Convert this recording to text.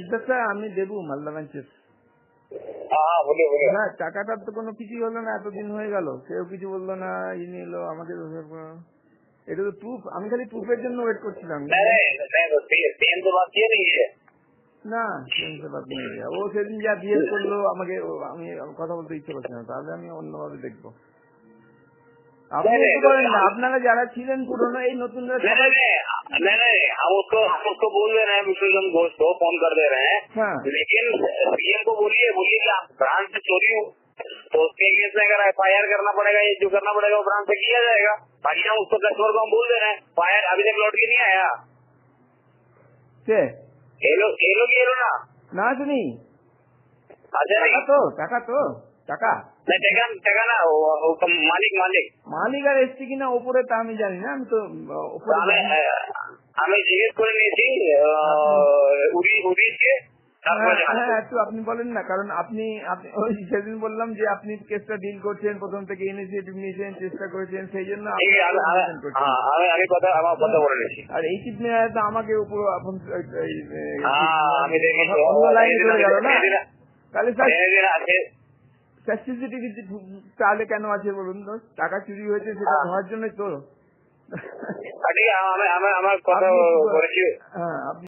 সিদ্ধার্থ আমি দেবু মালদা ব্রাঞ্চের। না টাকাটার তো কোনো কিছুই হলো না, এতদিন হয়ে গেল, কেউ কিছু বললো না, ইনি এলো আমাদের। এটা তো প্রুফ, আমি খালি প্রুফের জন্য ওয়েট করছিলাম। না ও সেদিন যা বিহেভ করলো আমাকে, আমি কথা বলতে ইচ্ছে করছি না, তাহলে আমি অন্যভাবে দেখবো। আপনি একটু বলেন না, আপনারা যারা ছিলেন পুরোনো, এই নতুনরা সবাই। हम उसको बोल दे रहे हैं, विश्वजन घोष को फोन कर दे रहे हैं। हाँ। लेकिन सीएम को बोलिए कि आप ब्रांच से चोरी हो तो उसके केस में अगर FIR करना पड़ेगा, ये जो करना पड़ेगा वो ब्रांच से किया जाएगा। बाकी हम उसको कस्टमर को हम बोल दे रहे हैं, FIR अभी तक लौट के नहीं आया। ये लोग ना শুনি। अच्छा টাকা তো টাকা না মালিক আর এসছি কিনা ওপরে তা আমি জানি না, আমি তো আমি জিজ্ঞেস করে নিয়েছি উড়িষ্যে। একটু আপনি বলেন না, কারণ আপনি ওই সেদিন বললাম যে আপনি কেসটা ডিল করছেন, প্রথম থেকে ইনিশিয়েটিভ নিয়েছেন, চেষ্টা করেছেন, সেই জন্য আমি কথা বলে নিয়েছি। আর এই চিফ মেয়ার তো আমাকে উপর এখন আমি দেখেছি গেল না, তাহলে স্যার সিসিটিভি তাহলে কেন আছে বলুন তো? টাকা চুরি হয়েছে সেটা হওয়ার জন্যই তো। ঠিক আছে, আমার কথা বলেছি। হ্যাঁ আপনি